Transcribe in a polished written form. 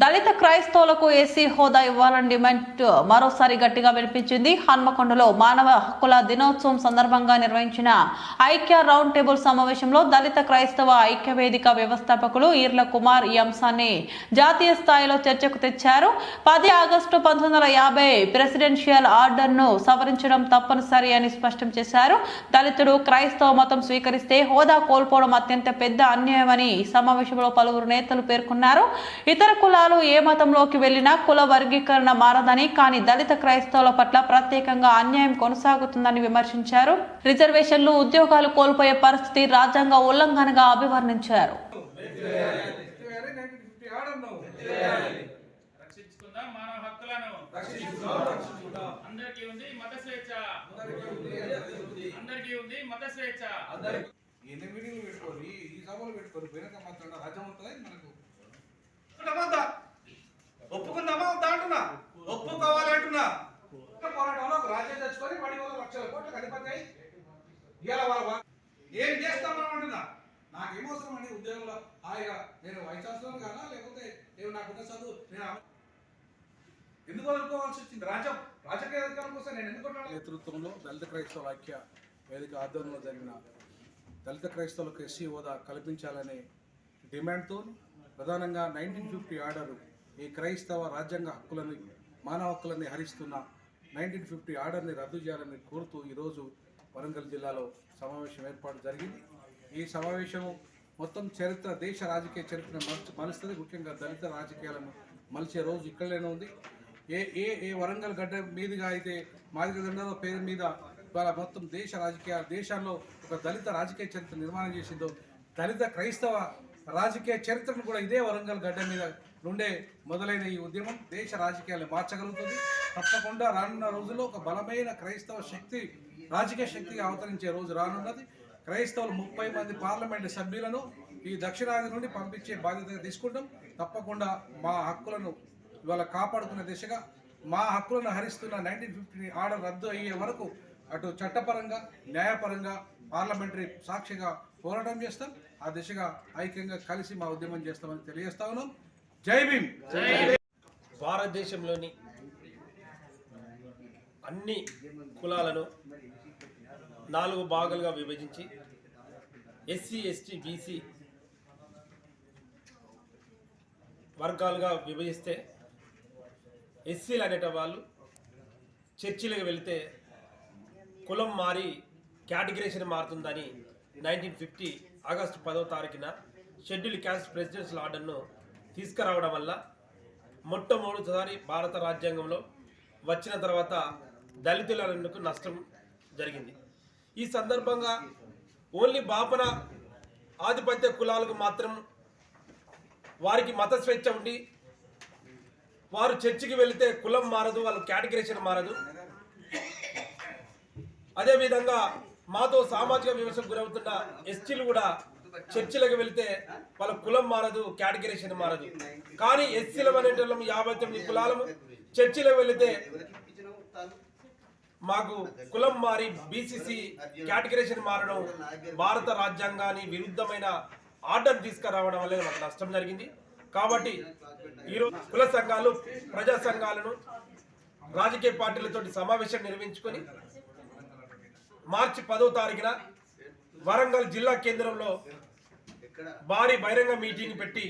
దళిత క్రైస్తవులకు ఎస్సీ హోదా ఇవ్వాలని డిమాండ్ మరోసారి గట్టిగా వినిపించింది. హన్మకొండలో మానవ హక్కుల దినోత్సవం సందర్భంగా నిర్వహించిన ఐక్య రౌండ్ టేబుల్ సమావేశంలో దళిత క్రైస్తవ ఐక్య వేదిక వ్యవస్థాపకులు ఈర్ల కుమార్ ఈ అంశాన్ని జాతీయ స్థాయిలో చర్చకు తెచ్చారు. 10 ఆగస్టు 1950 ప్రెసిడెన్షియల్ ఆర్డర్ను సవరించడం తప్పనిసరి అని స్పష్టం చేశారు. దళితుడు క్రైస్తవ మతం స్వీకరిస్తే హోదా కోల్పోవడం అత్యంత పెద్ద అన్యాయమని సమావేశంలో పలువురు నేతలు పేర్కొన్నారు. ఇతర కులాలు ఏ మతంలోకి వెళ్లినా కుల వర్గీకరణ మారదని, కానీ దళిత క్రైస్తవుల పట్ల ప్రత్యేకంగా అన్యాయం కొనసాగుతుందని విమర్శించారు. రిజర్వేషన్లు, ఉద్యోగాలు కోల్పోయే పరిస్థితి రాజ్యాంగ ఉల్లంఘనగా అభివర్ణించారు. ఒప్పుకుందామా దాంటున్నా ఒప్పుకోవాలంటున్నా పోరాటంలో ఒక రాజ్యం తెచ్చుకొని 10 లక్షల కోట్లకు అధిపతి అయి ఏం చేస్తామని అంటున్నా. నాకేమవసరం అండి ఉద్యోగంలో హాయిగా నేను వైస్ ఛాన్సలర్ కానా, లేకపోతే నాకున్న చదువు నేను ఎందుకు వదులుకోవాల్సి వచ్చింది? రాజకీయ అధికారం కోసం నేను ఎందుకు నేతృత్వంలో దళిత క్రైస్తవ ఐక్య వేదిక ఆధ్వర్యంలో జరిగిన దళిత క్రైస్తవులకు ఎస్సీ హోదా కల్పించాలనే డిమాండ్తో ప్రధానంగా 1950 ఆర్డరు ఈ క్రైస్తవ రాజ్యాంగ హక్కులని, మానవ హక్కులని హరిస్తున్న 1950 ఆర్డర్ని రద్దు చేయాలని కోరుతూ ఈరోజు వరంగల్ జిల్లాలో సమావేశం ఏర్పాటు జరిగింది. ఈ సమావేశం మొత్తం చరిత్ర, దేశ రాజకీయ చరిత్రను మలుస్తుంది. ముఖ్యంగా దళిత రాజకీయాలను మలిచే రోజు ఇక్కడనే ఉంది. ఏ వరంగల్ గడ్డ మీదుగా అయితే మాదిగదండలో పేరు మీద ఇవాళ మొత్తం దేశాల్లో ఒక దళిత రాజకీయ చరిత్ర నిర్మాణం చేసిందో, దళిత క్రైస్తవ రాజకీయ చరిత్రను కూడా ఇదే వరంగల్ గడ్డ మీద నుండే మొదలైన ఈ ఉద్యమం దేశ రాజకీయాలను మార్చగలుగుతుంది. తప్పకుండా రానున్న రోజుల్లో ఒక బలమైన క్రైస్తవ శక్తి, రాజకీయ శక్తిగా అవతరించే రోజు రానున్నది. క్రైస్తవులు 30 మంది పార్లమెంటు సభ్యులను ఈ దక్షిణాది నుండి పంపించే బాధ్యతగా తీసుకుంటాం. తప్పకుండా మా హక్కులను ఇవాళ కాపాడుకునే దిశగా, మా హక్కులను హరిస్తున్న 1950 ఆర్డర్ రద్దు అయ్యే వరకు అటు చట్టపరంగా, న్యాయపరంగా, పార్లమెంటరీ సాక్షిగా పోరాటం చేస్తాం. ఆ దిశగా ఐక్యంగా కలిసి మా ఉద్యమం చేస్తామని తెలియజేస్తా ఉన్నాం. జై భీమ్. భారతదేశంలోని అన్ని కులాలను 4 భాగాలుగా విభజించి ఎస్సీ, ఎస్టీ, బీసీ వర్గాలుగా విభజిస్తే ఎస్సీలు అనేట వాళ్ళు చర్చిలకు వెళితే కులం మారి కేటగిరేషన్ మారుతుందని 1950 ఆగస్టు 10వ తారీఖున షెడ్యూల్ క్యాస్ట్ ప్రెసిడెన్షియల్ ఆర్డర్ను తీసుకురావడం వల్ల మొట్టమొదటిసారి భారత రాజ్యాంగంలో వచ్చిన తర్వాత దళితులకు నష్టం జరిగింది. ఈ సందర్భంగా ఓన్లీ బాపన ఆధిపత్య కులాలకు మాత్రం వారికి మత స్వేచ్ఛ ఉండి వారు చర్చికి వెళితే కులం మారదు, వాళ్ళ కేటగిరేషన్ మారదు. అదేవిధంగా మాతో సామాజిక విమర్శకు గురవుతున్న ఎస్టీలు కూడా చర్చిలకు వెళితే వాళ్ళ కులం మారదు, కేటగిరేషన్ మారదు. కానీ ఎస్సీలం అనేటోళ్ళం 59 కులాలము చర్చిలకు వెళితే మాకు కులం మారి బీసీసీ కేటగిరేషన్ మారడం, భారత రాజ్యాంగాన్ని విరుద్ధమైన ఆర్డర్ తీసుకురావడం వల్ల మాకు నష్టం జరిగింది. కాబట్టి ఈరోజు కుల సంఘాలు, ప్రజా సంఘాలను రాజకీయ పార్టీలతో సమావేశం నిర్వహించుకొని మార్చి 10వ తారీఖున వరంగల్ జిల్లా కేంద్రంలో భారీ బహిరంగ మీటింగ్ పెట్టి